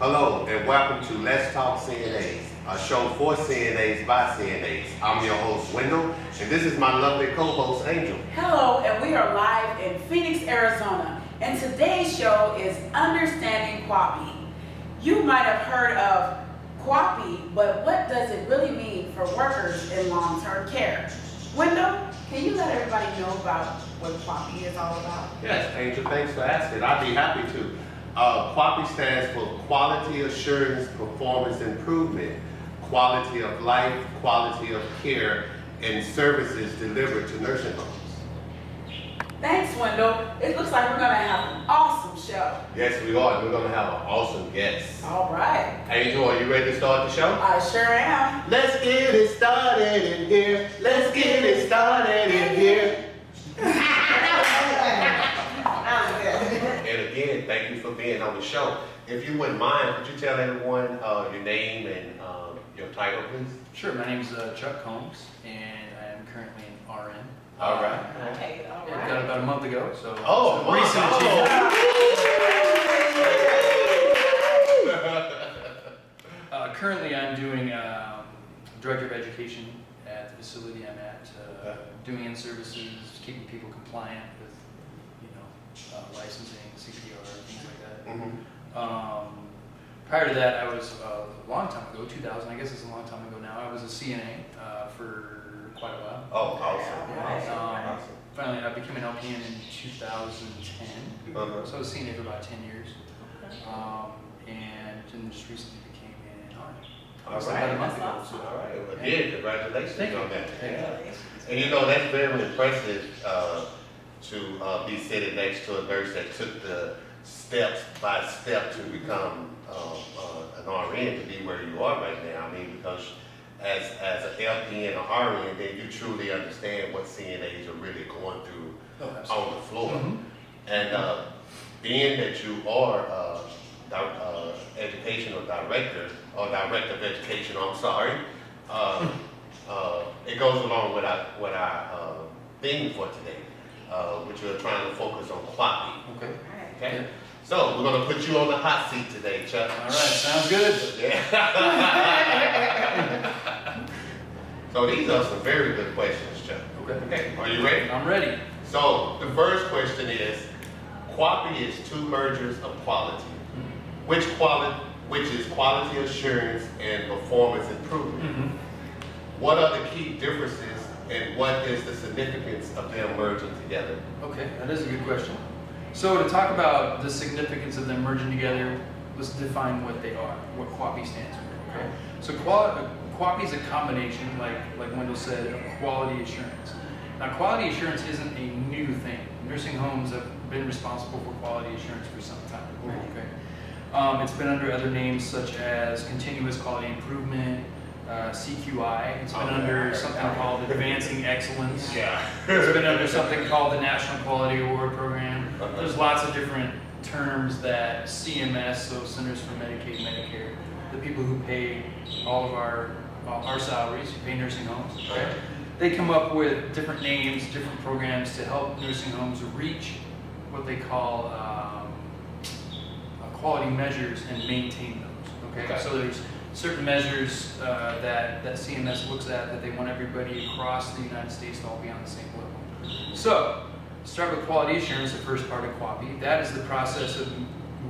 Hello and welcome to Let's Talk CNAs, a show for CNAs by CNAs. I'm your host, Wendell, and this is my lovely co-host, Angel. Hello, and we are live in Phoenix, Arizona, and today's show is Understanding QAPI. You might have heard of QAPI, but what does it really mean for workers in long-term care? Wendell, can you let everybody know about what QAPI is all about? Yes, Angel, thanks for asking. I'd be happy to. QAPI stands for Quality Assurance Performance Improvement, quality of life, quality of care, and services delivered to nursing homes. Thanks, Wendell. It looks like we're going to have an awesome show. Yes, we are. We're going to have an awesome guest. All right. Angel, are you ready to start the show? I sure am. Let's get it started in here. Let's get it started in here. And again, thank you for being on the show. If you wouldn't mind, could you tell everyone your name and your title, please? Sure, my name is Chuck Combs, and I am currently an RN. All right. Okay, all Yeah, right. got it about a month ago, so Oh, it's a recent achievement. Currently, I'm doing Director of Education at the facility I'm at, doing in-services, keeping people compliant with, licensing, CPR, things like that. Mm-hmm. Prior to that, I was a long time ago, 2000, I guess it's a long time ago now. I was a CNA for quite a while. Oh, awesome. Um, Finally, I became an LPN in 2010. Uh-huh. So I was CNA for about 10 years. And then just recently became an RN. All About a right. month ago. So. All right. Well, again, congratulations Thank you. on that. Thank you. And you know, that's very impressive to be sitting next to a nurse that took the steps by step to become an RN to be where you are right now. I mean, because as an LPN or RN, then you truly understand what CNAs are really going through on the floor. Mm-hmm. And being that you are educational director, or director of education, I'm sorry, it goes along with our theme for today, which we're trying to focus on QAPI. Okay. Okay? So we're going to put you on the hot seat today, Chuck. All right, sounds good. Yeah. So these are some very good questions, Chuck. Okay. Okay, are you ready? I'm ready. So the first question is, QAPI is two mergers of quality. Which is quality assurance and performance improvement. Mm-hmm. What are the key differences and what is the significance of them merging together? Okay, that is a good question. So to talk about the significance of them merging together, let's define what they are, what QAPI stands for. Okay. So QAPI is a combination, like Wendell said, of quality assurance. Now, quality assurance isn't a new thing. Nursing homes have been responsible for quality assurance for some time. Okay. It's been under other names such as continuous quality improvement, CQI. It's been under something called Advancing Excellence. Yeah. It's been under something called the National Quality Award Program. There's lots of different terms that CMS, so Centers for Medicaid and Medicare, the people who pay all of our salaries, who pay nursing homes, okay? They come up with different names, different programs to help nursing homes reach what they call quality measures and maintain those, okay? So there's certain measures that CMS looks at that they want everybody across the United States to all be on the same level. So, start with quality assurance, the first part of QAPI. That is the process of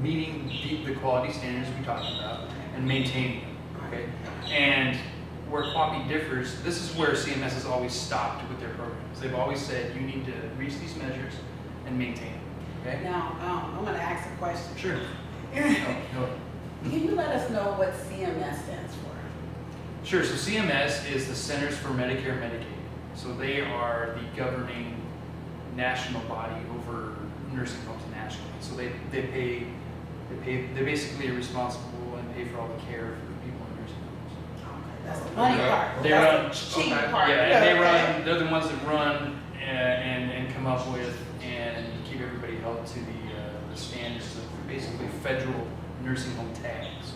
meeting the quality standards we talked about and maintaining them, okay? And where QAPI differs, this is where CMS has always stopped with their programs. They've always said you need to reach these measures and maintain them, okay? Now, I'm going to ask a question. Sure. No. Can you let us know what CMS stands for? Sure, so CMS is the Centers for Medicare and Medicaid. So they are the governing national body over nursing homes nationally. So they basically are responsible and pay for all the care for the people in nursing homes. Okay, that's the money part. They That's run, the cheap part. yeah, and they're the ones that run and come up with and keep everybody held to the standards of basically federal nursing home tags.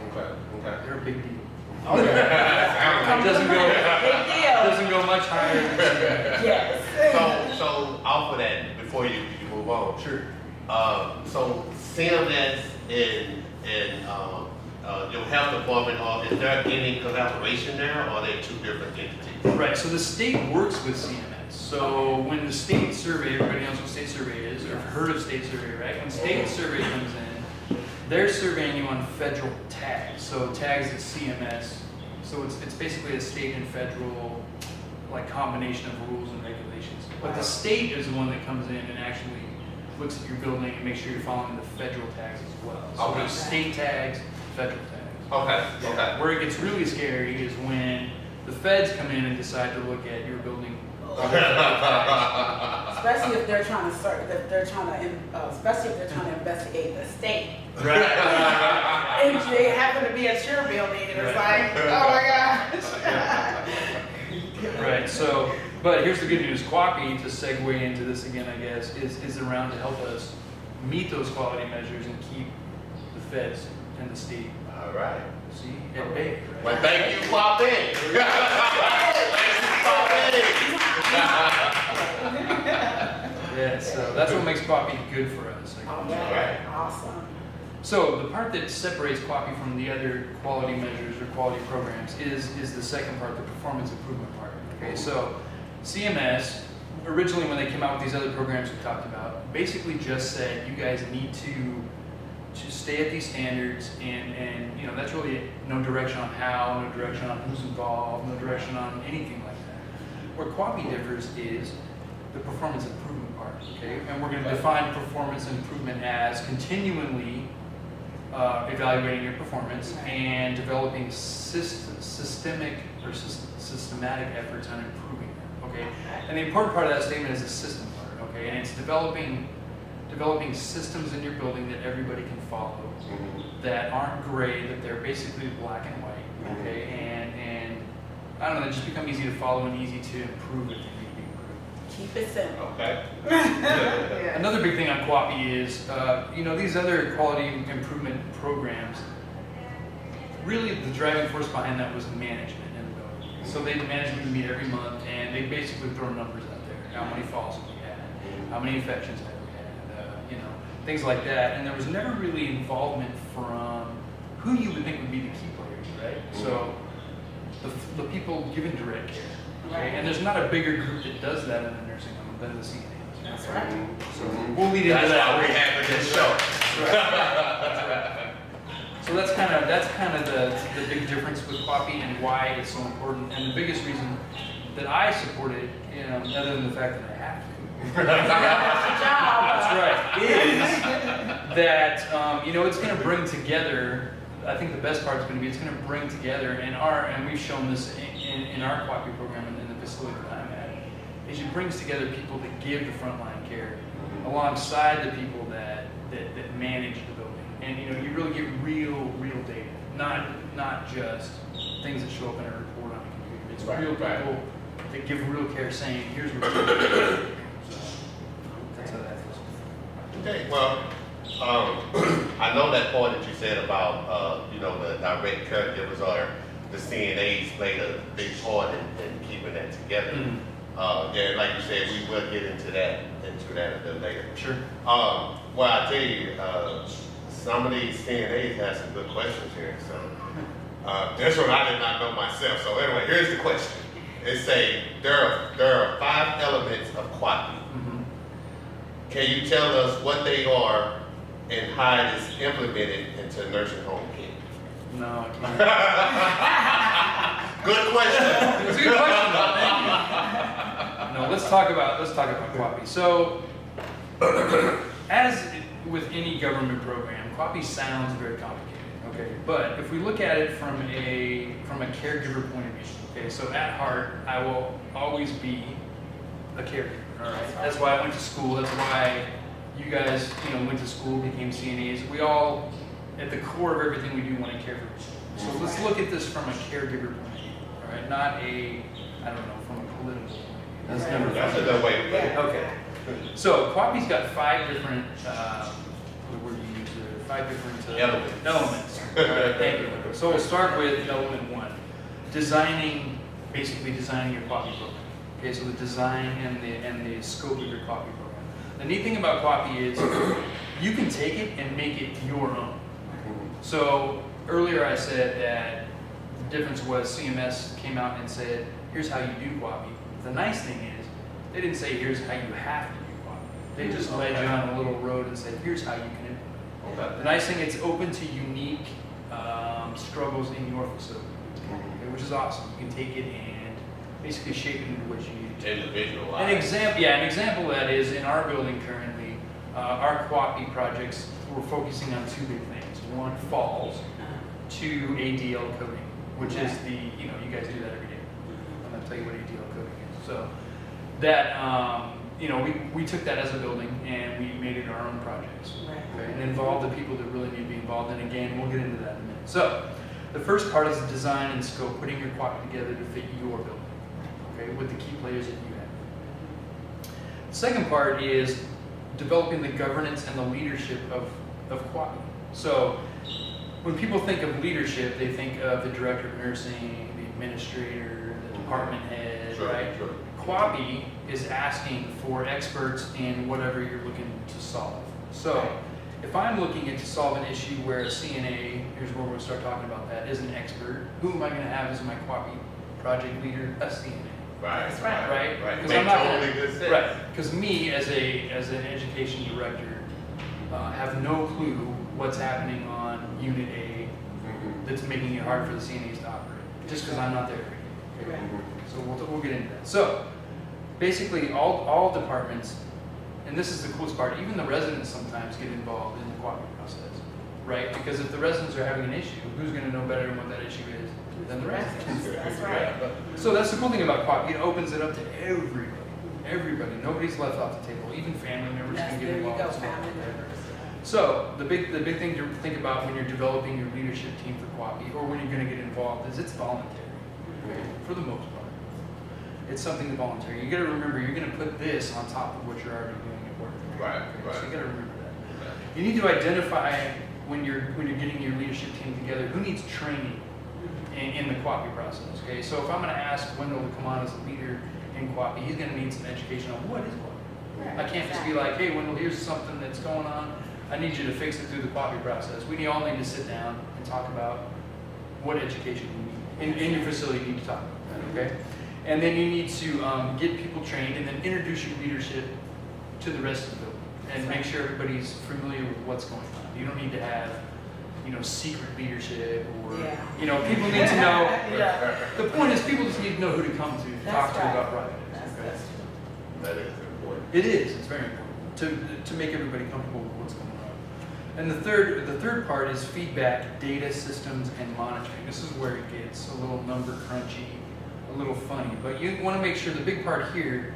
Okay. They're a big deal. Okay. It doesn't go much higher than that. Yes. So off of that, before you move on. Sure. So CMS and and your health department, or is there any collaboration there, or are they two different entities? Right, so the state works with CMS. So when the state survey, everybody knows what state survey is, or heard of state survey, right? When state survey comes in, they're surveying you on federal tags. So tags at CMS. So it's basically a state and federal like combination of rules and regulations. But the state is the one that comes in and actually looks at your building and makes sure you're following the federal tags as well. So Okay. there's state tags, federal tags. Okay, okay. Where it gets really scary is when the feds come in and decide to look at your building. Especially if they're trying to start, especially if they're trying to investigate the state. Right. And they happen to be at your building, and it's like, oh my gosh. Right, so, but here's the good news, QAPI, to segue into this again, I guess, is around to help us meet those quality measures and keep the feds and the state, All right. see, at bay. Right? Well, thank you, QAPI. Yeah, so that's what makes QAPI good for us. Like, Oh, yeah, awesome. So the part that separates QAPI from the other quality measures or quality programs is the second part, the performance improvement part. Okay, so CMS, originally when they came out with these other programs we talked about, basically just said you guys need to stay at these standards, and you know that's really it. No direction on how, no direction on who's involved, no direction on anything like that. Where QAPI differs is the performance improvement part. Okay, and we're going to define performance improvement as continually evaluating your performance and developing systematic efforts on improving it. Okay, and the important part of that statement is the system part. Okay, and it's developing systems in your building that everybody can follow, that aren't gray, that they're basically black and white. Okay, and I don't know, they just become easy to follow and easy to improve if they need to be improved. Keep it simple. Okay. Yeah. Another big thing on QAPI is, you know, these other quality improvement programs, really the driving force behind that was management in the building. So they management would meet every month, and they basically throw numbers out there. How many falls have we had? How many infections have we had? You know, things like that. And there was never really involvement from who you would think would be the key players, right? So the people given direct care. Okay? And there's not a bigger group that does that in a nursing home than the CNAs. That's right. So we'll lead into That's that. why we have this show. That's right. So that's kind of the big difference with QAPI and why it's so important. And the biggest reason that I support it, you know, other than the fact that I have to, that's right, is that you know, it's going to bring together. I think the best part is going to be it's going to bring together and we've shown this in our QAPI program and in the facility that I'm at, is it brings together people that give the frontline care alongside the people that manage the building. And you know, you really get real data, not just things that show up in a report on a computer. It's real people that give real care, saying, "Here's what you're doing." So that's how that feels. Okay, well, I know that point that you said about, you know, the direct caregivers or the CNAs played a big part in keeping that together. Yeah, like you said, we will get into that a bit later. Sure. Well, I tell you, some of these CNAs have some good questions here. So this one I did not know myself. So anyway, here's the question. It say there are 5 elements of QAPI. Can you tell us what they are and how it is implemented into nursing home care? No, I can't. Good question. It's a good question, though. Thank you. No, let's talk about QAPI. So, as with any government program, QAPI sounds very complicated. Okay, but if we look at it from a caregiver point of view, okay, so at heart, I will always be a caregiver. All right, that's why I went to school. That's why you guys, you know, went to school, became CNAs. We all, at the core of everything we do, want to care for people. So let's look at this from a caregiver point of view. All right, not I don't know, from a political point of view. That's never That's a good way to put it. Okay. So QAPI's got 5 different, what word do you use there? 5 different elements. All right, thank you. So we'll start with element 1, basically designing your QAPI program. Okay, so the design and the scope of your QAPI program. The neat thing about QAPI is you can take it and make it your own. So earlier I said that the difference was CMS came out and said, here's how you do QAPI. The nice thing is, they didn't say here's how you have to do QAPI. They just led you on a little road and said, here's how you can implement it. The nice thing, it's open to unique struggles in your facility, okay, which is awesome. You can take it and basically shape it into what you need to. Individualized. An example of that is in our building currently, our QAPI projects, we're focusing on two big things. One, falls, two, ADL coding, which is the, you guys do that every day. I'm going to tell you what ADL coding is. So that, we took that as a building and we made it our own projects. Okay, and involved the people that really need to be involved. And again, we'll get into that in a minute. So the first part is the design and scope, putting your QAPI together to fit your building, okay, with the key players that you have. The second part is developing the governance and the leadership of QAPI. So when people think of leadership, they think of the director of nursing, the administrator, the department head, right? Sure. QAPI is asking for experts in whatever you're looking to solve. So if I'm looking to solve an issue where a CNA, here's where we'll start talking about that, is an expert, who am I going to have as my QAPI project leader? A CNA. Right. That's right. Right. Because Make I'm not totally gonna, good sense. right. Because me as an education director have no clue what's happening on Unit A that's making it hard for the CNAs to operate. Just because I'm not there. Okay? So we'll get into that. So basically, all departments, and this is the coolest part, even the residents sometimes get involved in the QAPI process, right? Because if the residents are having an issue, who's going to know better what that issue is than the residents? That's right. So that's the cool thing about QAPI. It opens it up to everybody. Everybody. Nobody's left off the table. Even family members can get There you involved. go, as well. family members. So the big thing to think about when you're developing your leadership team for QAPI, or when you're going to get involved, is it's voluntary, okay, for the most part. It's something voluntary. You got to remember, you're going to put this on top of what you're already doing at work. Right. So you got to remember that. You need to identify when you're getting your leadership team together who needs training in the QAPI process. Okay, so if I'm going to ask Wendell to come on as a leader in QAPI, he's going to need some education on what is QAPI. I can't just be like, hey, Wendell, here's something that's going on. I need you to fix it through the QAPI process. We all need to sit down and talk about what education we need. In your facility, you need to talk about that, okay? And then you need to get people trained and then introduce your leadership to the rest of the building and make sure everybody's familiar with what's going on. You don't need to have, secret leadership or, people need to know. Yeah. The point is people just need to know who to come to That's talk to right. about projects. Okay? That is important. It is. It's very important to make everybody comfortable with what's going on. And the third part is feedback, data systems, and monitoring. This is where it gets a little number crunchy, a little funny. But you want to make sure the big part here,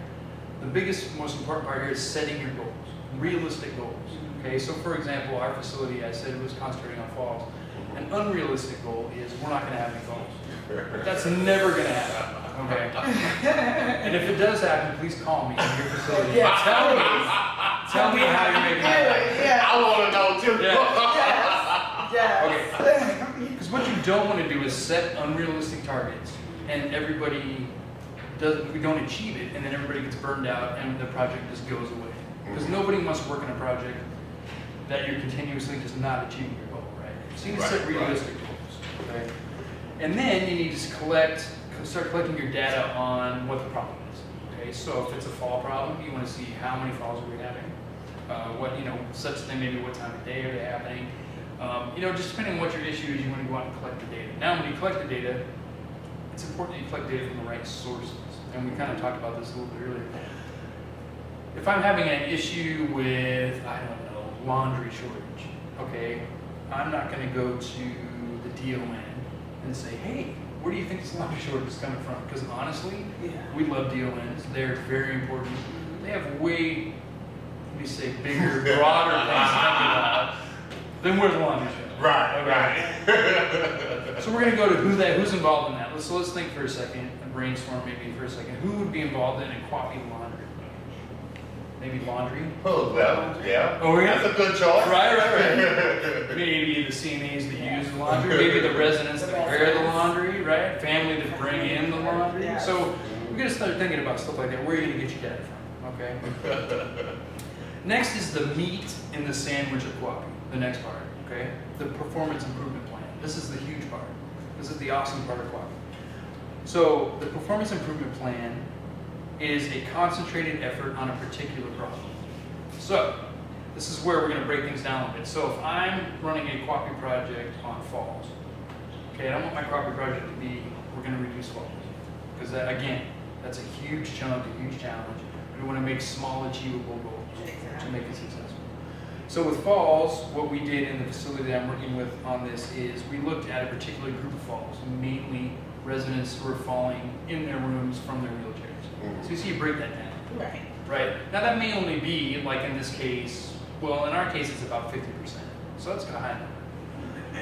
the biggest, most important part here is setting your goals, realistic goals. Okay. So for example, our facility, I said, was concentrating on falls. An unrealistic goal is we're not going to have any falls. That's never going to happen. Okay. And if it does happen, please call me in your facility. Yeah. Tell me how you're making that happen. I want to know too. Yes. Okay. Because what you don't want to do is set unrealistic targets, and we don't achieve it, and then everybody gets burned out, and the project just goes away. Because nobody wants to work on a project that you're continuously just not achieving your goal, right? So you need to set realistic goals, okay? And then you need to start collecting your data on what the problem is. Okay, so if it's a fall problem, you want to see how many falls are we having, such thing, maybe what time of day are they happening. Just depending on what your issue is, you want to go out and collect the data. Now, when you collect the data, it's important that you collect data from the right sources. And we kind of talked about this a little bit earlier. If I'm having an issue with, laundry shortage, okay, I'm not going to go to the DON and say, hey, where do you think this laundry shortage is coming from? Because honestly, we love DONs. They're very important. They have way, bigger, broader things to think about than where the laundry shortage. Right. So we're going to go to who's involved in that. Let's think for a second and brainstorm maybe for a second. Who would be involved in a QAPI laundry? Maybe laundry? Oh, well, yeah. Oh, yeah. That's a good choice. Right. Maybe the CNAs that use the laundry. Maybe the residents that wear the laundry, right? Family that bring in the laundry. Yes. So we're going to start thinking about stuff like that. Where are you going to get your data from? Okay. Next is the meat in the sandwich of QAPI. the next part, okay? The performance improvement plan. This is the huge part. This is the awesome part of QAPI. So the performance improvement plan is a concentrated effort on a particular problem. So this is where we're going to break things down a bit. So if I'm running a QAPI project on falls, okay, I don't want my QAPI project to be, we're going to reduce falls. Because again, that's a huge chunk, a huge challenge. We want to make small, achievable goals to make it successful. So with falls, what we did in the facility that I'm working with on this is we looked at a particular group of falls, mainly residents who are falling in their rooms from their wheelchairs. So you see, you break that down. Right. Right. Now that may only be, like in this case, well, in our case it's about 50%. So that's kind of high number.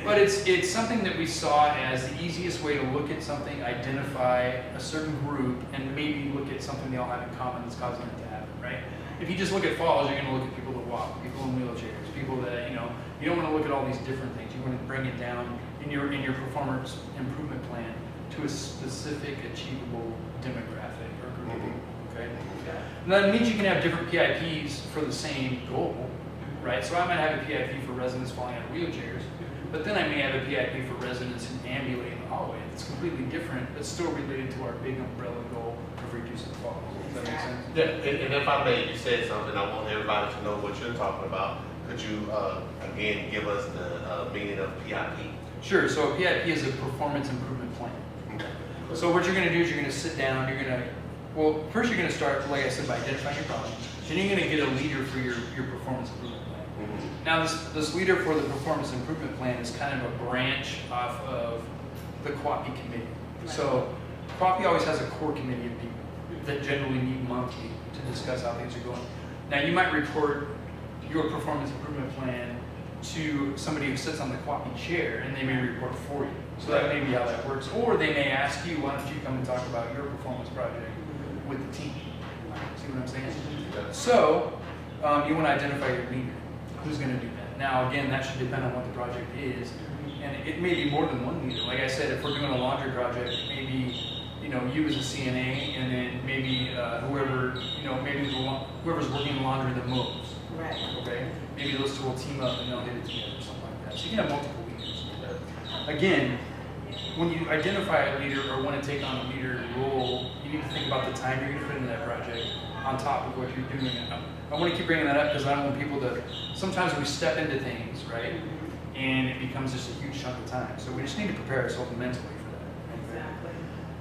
But it's something that we saw as the easiest way to look at something, identify a certain group, and maybe look at something they all have in common that's causing it to happen, right? If you just look at falls, you're going to look at people that walk, people in wheelchairs, people that, you don't want to look at all these different things. You want to bring it down in your performance improvement plan to a specific achievable demographic or group of people, okay? And that means you can have different PIPs for the same goal, right? So I might have a PIP for residents falling out of wheelchairs, but then I may have a PIP for residents who ambulate in the hallway. It's completely different, but still related to our big umbrella goal of reducing falls. Does that make sense? Yeah, and if I may, you said something, I want everybody to know what you're talking about. Could you, again, give us the meaning of PIP? Sure, so a PIP is a performance improvement plan. Okay. So what you're going to do is you're going to sit down, well, first you're going to start, like I said, by identifying your problem. Then you're going to get a leader for your performance improvement plan. Now this leader for the performance improvement plan is kind of a branch off of the QAPI committee. So QAPI always has a core committee of people that generally meet monthly to discuss how things are going. Now you might report your performance improvement plan to somebody who sits on the QAPI chair, and they may report for you. So that may be how that works. Or they may ask you, why don't you come and talk about your performance project with the team? See what I'm saying? So you want to identify your leader. Who's going to do that? Now again, that should depend on what the project is. And it may be more than one leader. Like I said, if we're doing a laundry project, maybe you as a CNA, and then maybe whoever's working in laundry the most. Right. Okay? Maybe those two will team up and they'll hit it together or something like that. So you can have multiple leaders. Again, when you identify a leader or want to take on a leader role, you need to think about the time you're going to put into that project on top of what you're doing. I want to keep bringing that up because I don't want people to, sometimes we step into things, right? And it becomes just a huge chunk of time. So we just need to prepare ourselves mentally for that. Exactly.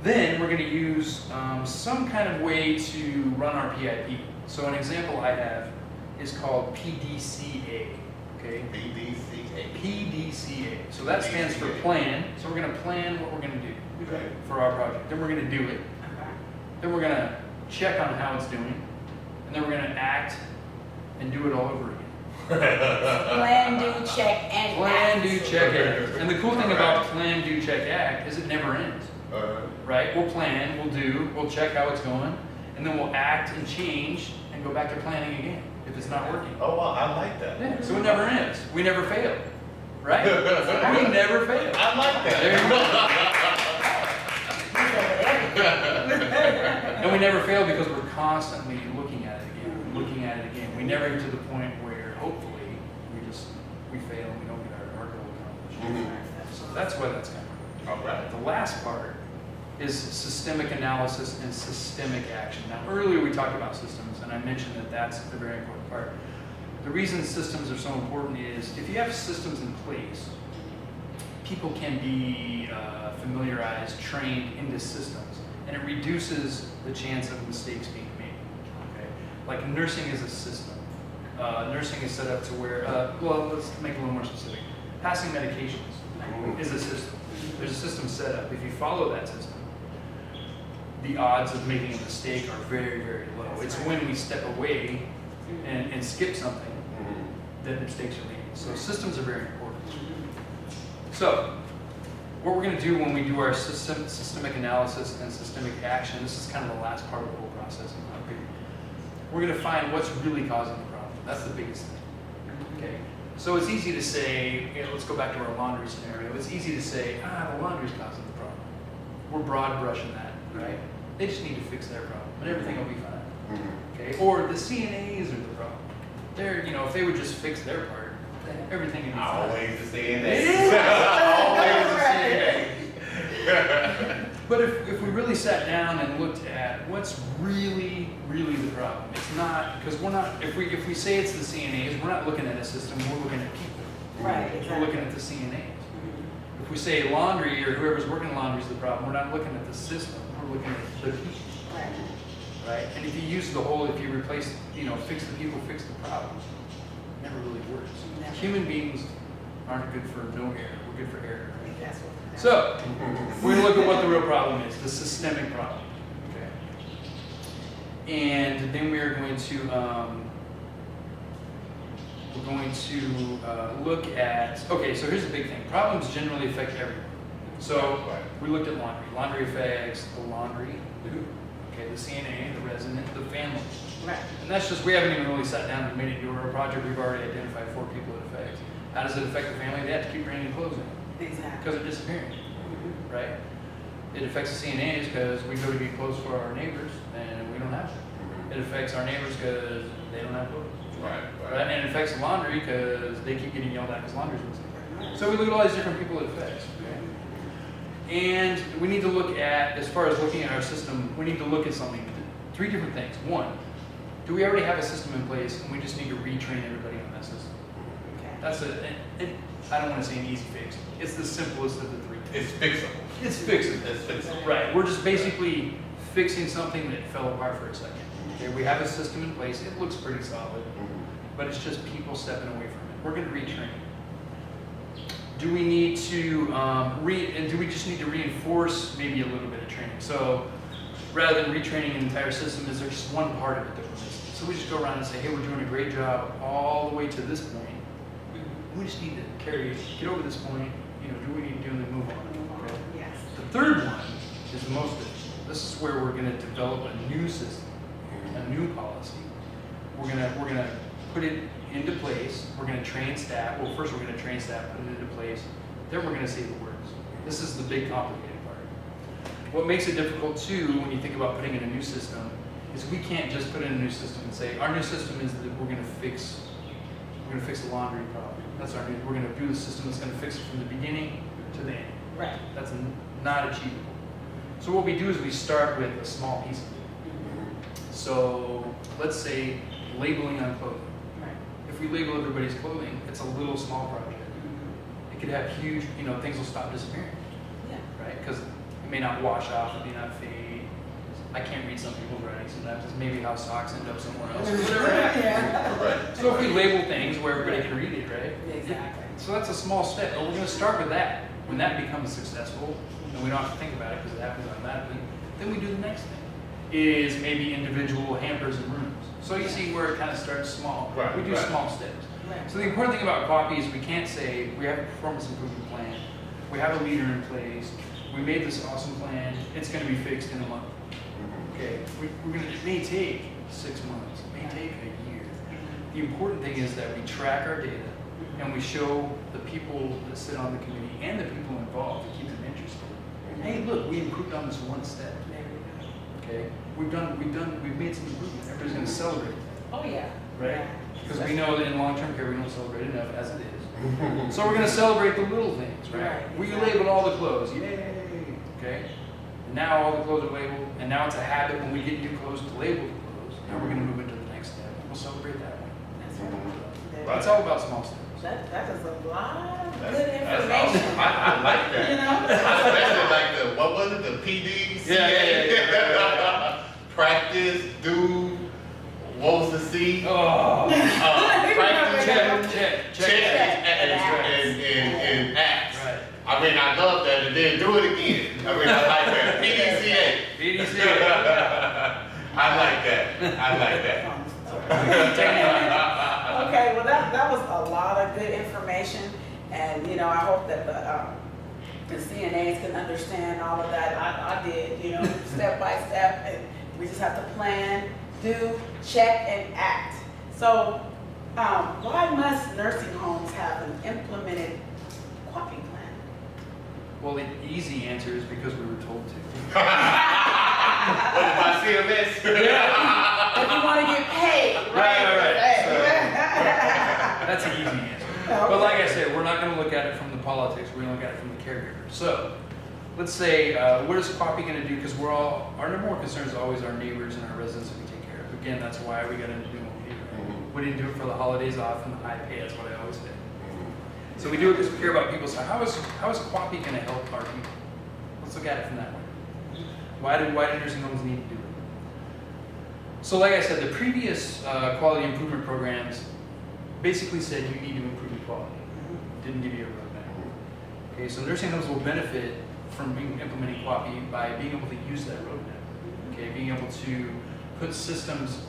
Then we're going to use some kind of way to run our PIP. So an example I have is called PDCA. Okay? PDCA. So that stands for plan. So we're going to plan what we're going to do for our project. Then we're going to do it. Then we're going to check on how it's doing. And then we're going to act and do it all over again. Plan, do, check, and Plan, act. do, check, act. And the cool thing about plan, do, check, act is it never ends. Right? We'll plan, we'll do, we'll check how it's going, and then we'll act and change and go back to planning again if it's not working. Oh, wow, I like that. Yeah, so it never ends. We never fail. Right? We never fail. I like There you that. go. And we never fail because we're constantly looking at it again, We never get to the point where hopefully we fail and we don't get our goal accomplished. So that's why that's kind of All right. The last part is systemic analysis and systemic action. Now, earlier we talked about systems, and I mentioned that that's the very important part. The reason systems are so important is if you have systems in place, people can be familiarized, trained into systems, and it reduces the chance of mistakes being made. Okay? Like nursing is a system. Nursing is set up to where, well, let's make it a little more specific. Passing medications is a system. There's a system set up. If you follow that system, the odds of making a mistake are very, very low. It's when we step away and skip something that mistakes are made. So systems are very important. So what we're going to do when we do our systemic analysis and systemic action, this is kind of the last part of the whole process in my opinion. We're going to find what's really causing the problem. That's the biggest thing. Okay. So it's easy to say, let's go back to our laundry scenario. It's easy to say, the laundry's causing the problem. We're broad brushing that, right? They just need to fix their problem, and everything will be fine. Okay? Or the CNAs are the problem. If they would just fix their part, everything can be fine. Always the CNA. It is. Always the CNA. But if we really sat down and looked at what's really the problem, it's not, because we're not, if we say it's the CNAs, we're not looking at a system, we're looking at people. Right, exactly. We're looking at the CNAs. If we say laundry or whoever's working laundry is the problem, we're not looking at the system, we're looking at the people. Right. Right? And if you use the whole, if you replace, fix the people, fix the problems, it never really works. Never. Human beings aren't good for no error, we're good for error. I think that's what. So, we're going to look at what the real problem is, the systemic problem. Okay. And then we're going to look at, okay, so here's the big thing. Problems generally affect everyone. So, we looked at laundry. Laundry affects the laundry, okay, the CNA, the resident, the family. Right. And that's just, we haven't even really sat down and made it into our project. We've already identified 4 people it affects. How does it affect the family? They have to keep bringing clothes in. Exactly. Because they're disappearing, right? It affects the CNAs because we go to get clothes for our neighbors and we don't have them. It affects our neighbors because they don't have clothes. Right. And it affects the laundry because they keep getting yelled at because laundry's missing. So we look at all these different people it affects, okay? And we need to look at, as far as looking at our system, we need to look at something, 3 different things. 1, do we already have a system in place and we just need to retrain everybody on that system? Okay. That's I don't want to say an easy fix. It's the simplest of the 3. It's fixable. It's fixable. It's fixable. Right. We're just basically fixing something that fell apart for a second. Okay, we have a system in place. It looks pretty solid, but it's just people stepping away from it. We're going to retrain. Do we need to do we just need to reinforce maybe a little bit of training? So rather than retraining an entire system, is there just one part of it that we're missing? So we just go around and say, hey, we're doing a great job all the way to this point. We just need to get over this point, do what we need to do and then move on. Okay? Yes. The third one is the most difficult. This is where we're going to develop a new system, a new policy. We're gonna put it into place. We're going to train staff. Well, first we're going to train staff, put it into place. Then we're going to see if it works. This is the big complicated part. What makes it difficult too, when you think about putting in a new system, is we can't just put in a new system and say our new system is that we're going to fix the laundry problem. That's our new. We're going to do the system that's going to fix it from the beginning to the end. Right. That's not achievable. So what we do is we start with a small piece of it. So let's say labeling on clothing. Right. If we label everybody's clothing, it's a little small project. It could have huge, things will stop disappearing, Yeah. right? Because it may not wash off, it may not fade. I can't read some people's writing sometimes. It's maybe how socks end up somewhere else. Whatever happens. Yeah. Right. So if we label things where everybody can read it, right? Exactly. So that's a small step, but we're going to start with that. When that becomes successful, and we don't have to think about it because it happens automatically, then we do the next thing, is maybe individual hampers and rooms. So you see where it kind of starts small. Right, We do right. small steps. Right. So the important thing about QAPI is we can't say we have a performance improvement plan, we have a leader in place, we made this awesome plan, it's going to be fixed in a month. Okay, it may take 6 months, it may take a year. The important thing is that we track our data and we show the people that sit on the committee and the people involved to keep them interested. Hey, look, we improved on this one step. There we go. Okay, we've made some improvement. Everybody's going to celebrate that, Oh yeah. right? Because we know that in long-term care we don't celebrate enough as it is. So we're going to celebrate the little things, right? Right, We exactly. labeled all the clothes, yay! Okay. Now all the clothes are labeled, and now it's a habit when we get new clothes to label the clothes. Now we're going to move into the next step. We'll celebrate that one. That's right. Right. It's all about small steps. That is a lot of That's good awesome. information. I like that. You know? Especially like what was it, the PD? Yeah. Practice, do, what was the C? Oh. Practice, Check. and act. Right. I mean, I love that, and then do it again. I mean, I like that. PDCA. PDCA. I like that. Okay, well that was a lot of good information, and I hope that the CNAs can understand all of that. I did, step by step, and we just have to plan, do, check, and act. So, why must nursing homes have an implemented QAPI plan? Well, the easy answer is because we were told to. What about CMS? If you want to get paid, right? Right. That's an easy answer. But like I said, we're not going to look at it from the politics. We're going to look at it from the caregiver. So let's say, what is QAPI going to do? Because our number one concern is always our neighbors and our residents that we take care of. Again, that's why we got into doing what we do. Right? We didn't do it for the holidays off and the high pay. That's what I always say. So we do it because we care about people. So how is QAPI going to help our people? Let's look at it from that way. Why do nursing homes need to do it? So like I said, the previous quality improvement programs basically said you need to improve your quality. Didn't give you a roadmap. Okay, so nursing homes will benefit from implementing QAPI by being able to use that roadmap. Okay, being able to put systems,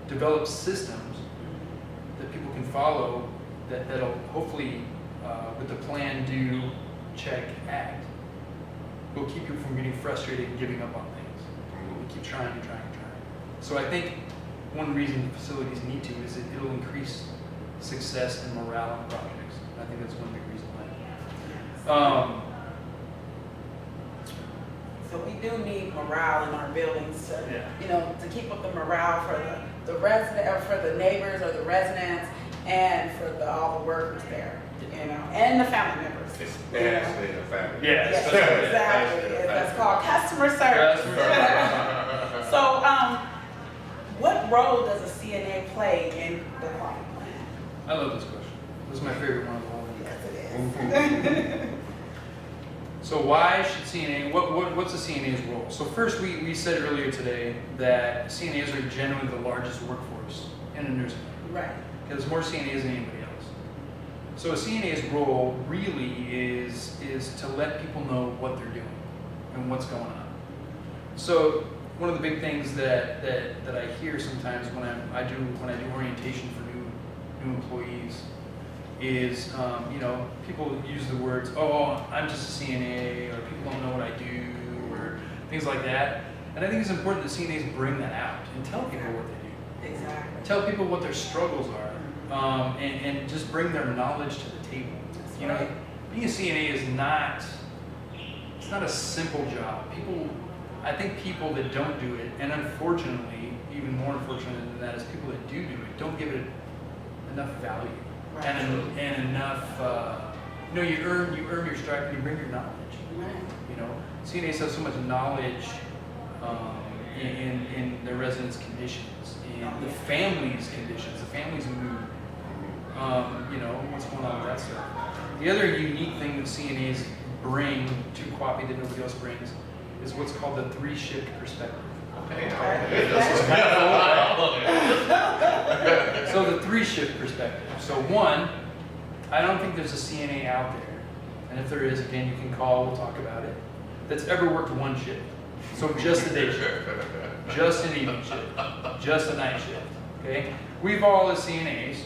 develop systems that people can follow that'll hopefully, with the plan, do, check, act, will keep you from getting frustrated and giving up on things. We'll keep trying and trying and trying. So I think one reason facilities need to is it'll increase success and morale in projects. I think that's one big reason why. So we do need morale in our buildings to, to keep up the morale for the resident, or for the neighbors or the residents, and for all the workers there, and the family members. Especially the family. Yes, exactly. That's called customer service. So, what role does a CNA play in the quality plan? I love this question. This is my favorite one of the whole thing. Yes, it is. So why should CNA, what's a CNA's role? So first, we said earlier today that CNAs are generally the largest workforce in a nursing home. Right. Because there's more CNAs than anybody else. So a CNA's role really is to let people know what they're doing and what's going on. So one of the big things that I hear sometimes when I do orientation for new employees is people use the words, oh, I'm just a CNA, or people don't know what I do, or things like that. And I think it's important that CNAs bring that out and tell people what they do. Exactly. Tell people what their struggles are, and just bring their knowledge to the table. That's You know, right. being a CNA is not a simple job. I think people that don't do it, and unfortunately, even more unfortunate than that, is people that do it, don't give it enough value. Right. And enough, you earn your stripe and you bring your knowledge. Right. CNAs have so much knowledge in their residents' conditions, in the families' conditions, the families' mood, what's going on with that stuff. The other unique thing that CNAs bring to QAPI that nobody else brings is what's called the 3-shift perspective. So the 3-shift perspective. So one, I don't think there's a CNA out there, and if there is, again, you can call, we'll talk about it, that's ever worked one shift. So just a day shift, just an evening shift, just a night shift, okay? We've all, as CNAs,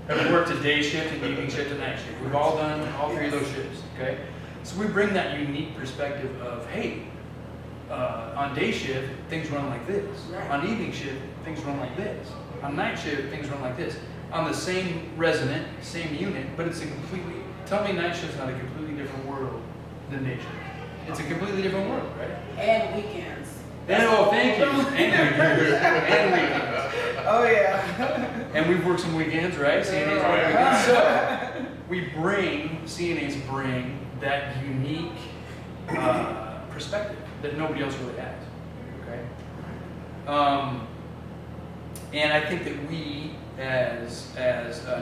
have worked a day shift, an evening shift, a night shift. We've all done all 3 of those shifts, okay? So we bring that unique perspective of, hey, on day shift, things run like this. Right. On evening shift, things run like this. On night shift, things run like this. On the same resident, same unit, but it's tell me night shift's not a completely different world than day shift. It's a completely different world, right? And weekends. Thank you. And weekends. Oh, yeah. And we've worked some weekends, right? CNAs work weekends. So CNAs bring that unique perspective that nobody else really has, okay? And I think that we, as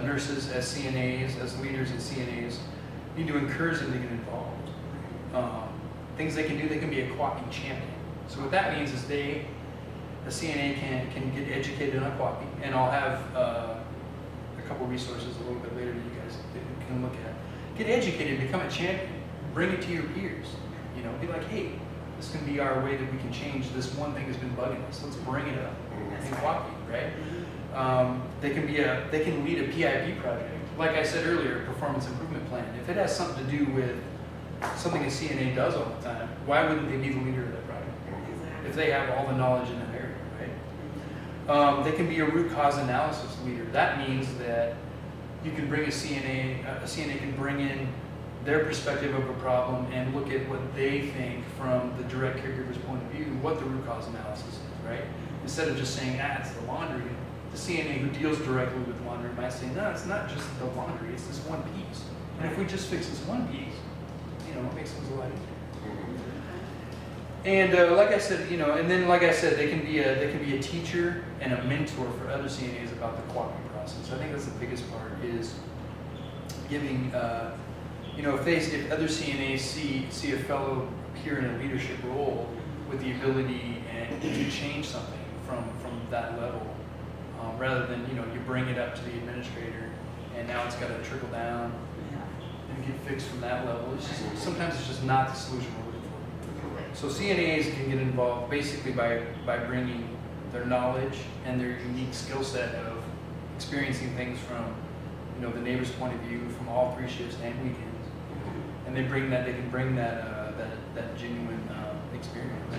nurses, as CNAs, as leaders and CNAs, need to encourage them to get involved. Things they can do, they can be a QAPI champion. So what that means is a CNA can get educated on QAPI, and I'll have a couple resources a little bit later that you guys can look at. Get educated, become a champion, bring it to your peers. Be like, hey, this can be our way that we can change this one thing that's been bugging us. Let's bring it up in QAPI, right? They can lead a PIP project. Like I said earlier, performance improvement plan. If it has something to do with something a CNA does all the time, why wouldn't they be the leader of that project? If they have all the knowledge in that area, right? They can be a root cause analysis leader. That means that you can bring a CNA can bring in their perspective of a problem and look at what they think from the direct caregiver's point of view, what the root cause analysis is, right? Instead of just saying, it's the laundry, the the CNA who deals directly with laundry might say, no, it's not just the laundry, it's this one piece. And if we just fix this one piece, it makes things a lot easier. And like I said, and then like I said, they can be a teacher and a mentor for other CNAs about the QAPI process. I think that's the biggest part is giving, if other CNAs see a fellow peer in a leadership role with the ability and to change something from that level, rather than you bring it up to the administrator and now it's got to trickle down and get fixed from that level. Sometimes it's just not the solution we're looking for. So CNAs can get involved basically by bringing their knowledge and their unique skill set of experiencing things from the neighbor's point of view, from all 3 shifts and weekends, and they can bring that genuine experience.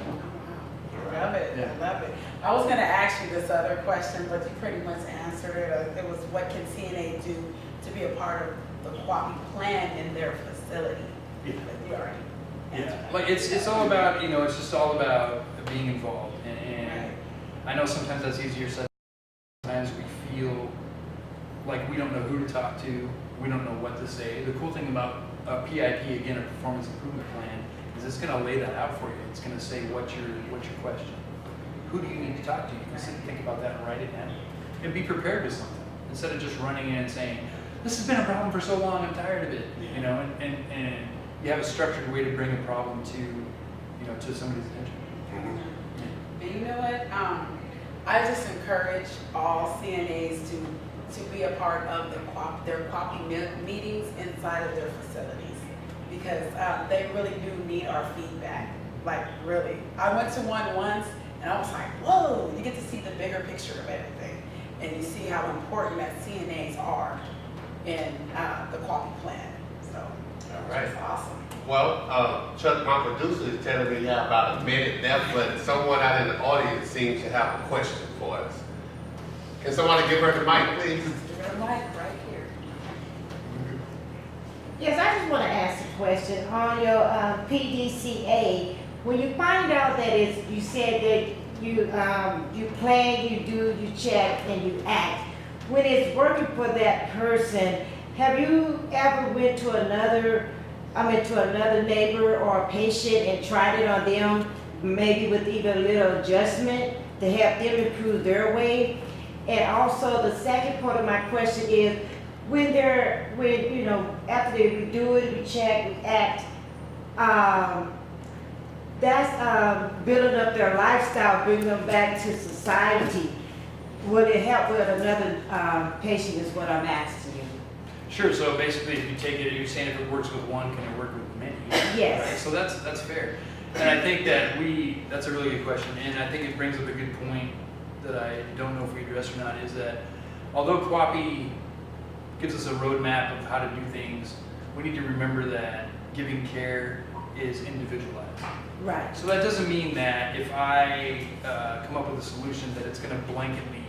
Love it. Yeah. I love it. I was going to ask you this other question, but you pretty much answered it. It was, what can CNA do to be a part of the QAPI plan in their facility? Yeah. But you already answered that. Like it's all about it's just all about being involved, and Right. I know sometimes that's easier said. Sometimes we feel like we don't know who to talk to, we don't know what to say. The cool thing about a PIP, again, a performance improvement plan, is it's going to lay that out for you. It's going to say what's your question. Who do you need to talk to? You can sit and think about that and write it down, and be prepared with something instead of just running in and saying, "This has been a problem for so long, I'm tired of it." And you have a structured way to bring a problem to somebody's attention. And you know what? I just encourage all CNAs to be a part of their QAPI meetings inside of their facilities, because they really do need our feedback. Like, really. I went to one once and I was like, whoa, you get to see the bigger picture of everything. And you see how important that CNAs are in the QAPI plan. So, right. it's awesome. Well, Chuck, my producer, is telling me you have about a minute left, but someone out in the audience seems to have a question for us. Can somebody give her the mic, please? You're the mic right here. Yes, I just want to ask a question. On your PDCA, when you find out that you said that you plan, you do, you check, and you act. When it's working for that person, have you ever went to another neighbor or a patient and tried it on them, maybe with even a little adjustment to help them improve their way? And also the second part of my question is, after they do it, we check, we act, that's building up their lifestyle, bringing them back to society. Will it help with another patient is what I'm asking you. Sure. So basically, if you take it, you're saying if it works with one, can it work with many? Yes. Right? So that's fair. And I think that's a really good question. And I think it brings up a good point that I don't know if we addressed or not, is that although QAPI gives us a roadmap of how to do things, we need to remember that giving care is individualized. Right. So that doesn't mean that if I come up with a solution that it's going to blanketly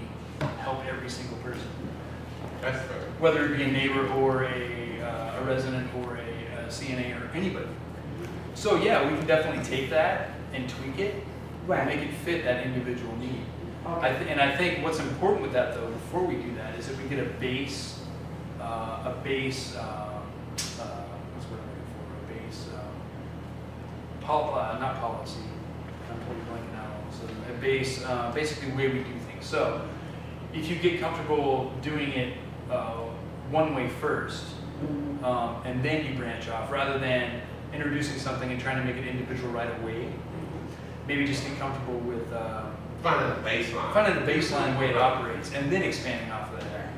help every single person. That's fair. Whether it be a neighbor or a resident or a CNA or anybody. So yeah, we can definitely take that and tweak it Right. and make it fit that individual need. Okay. And I think what's important with that though, before we do that, is that we get a base, what's what I'm looking for, a base, not policy, I'm totally blanking out, so a base, basically way we do things. So if you get comfortable doing it one way first, and then you branch off, rather than introducing something and trying to make it individual right away, maybe just get comfortable with Finding a baseline. finding a baseline way it operates, and then expanding off of that.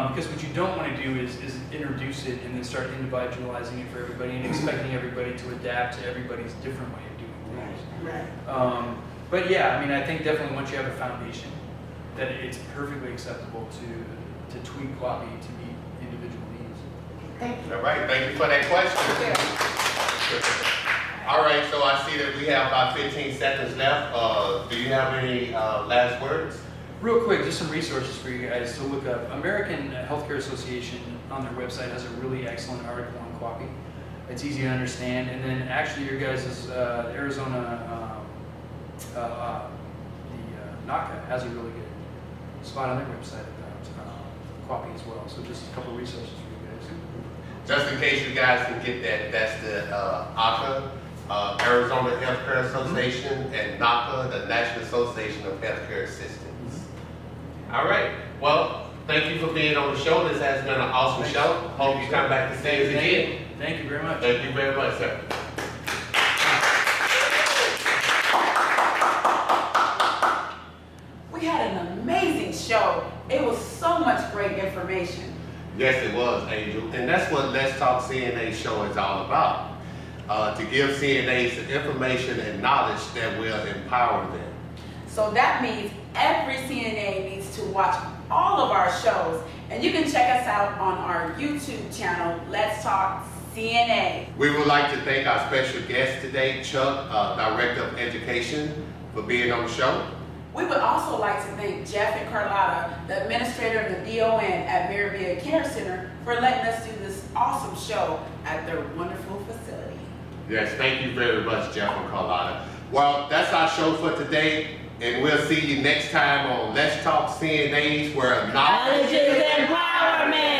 Because what you don't want to do is introduce it and then start individualizing it for everybody and expecting everybody to adapt to everybody's different way of doing things. Right. But yeah, I mean, I think definitely once you have a foundation, that it's perfectly acceptable to tweak QAPI to meet individual needs. Thank you. All right, thank you for that question. All right, so I see that we have about 15 seconds left. Do you have any last words? Real quick, just some resources for you guys to look up. American Healthcare Association on their website has a really excellent article on QAPI. It's easy to understand. And then actually your guys' Arizona, the NACA has a really good spot on their website about QAPI as well. So just a couple of resources for you guys. Just in case you guys can get that, that's the ACA, Arizona Healthcare Association, and NACA, the National Association of Healthcare Assistants. All right. Well, thank you for being on the show. This has been an awesome show. Hope you come back to see us again. Thank you very much. Thank you very much, sir. We had an amazing show. It was so much great information. Yes, it was, Angel. And that's what Let's Talk CNA show is all about. To give CNAs the information and knowledge that will empower them. So that means every CNA needs to watch all of our shows. And you can check us out on our YouTube channel, Let's Talk CNA. We would like to thank our special guest today, Chuck, Director of Education, for being on the show. We would also like to thank Jeff and Carlotta, the administrator of the DON at Maravilla Care Center, for letting us do this awesome show at their wonderful facility. Yes, thank you very much, Jeff and Carlotta. Well, that's our show for today, and we'll see you next time on Let's Talk CNAs, where knowledge is empowerment.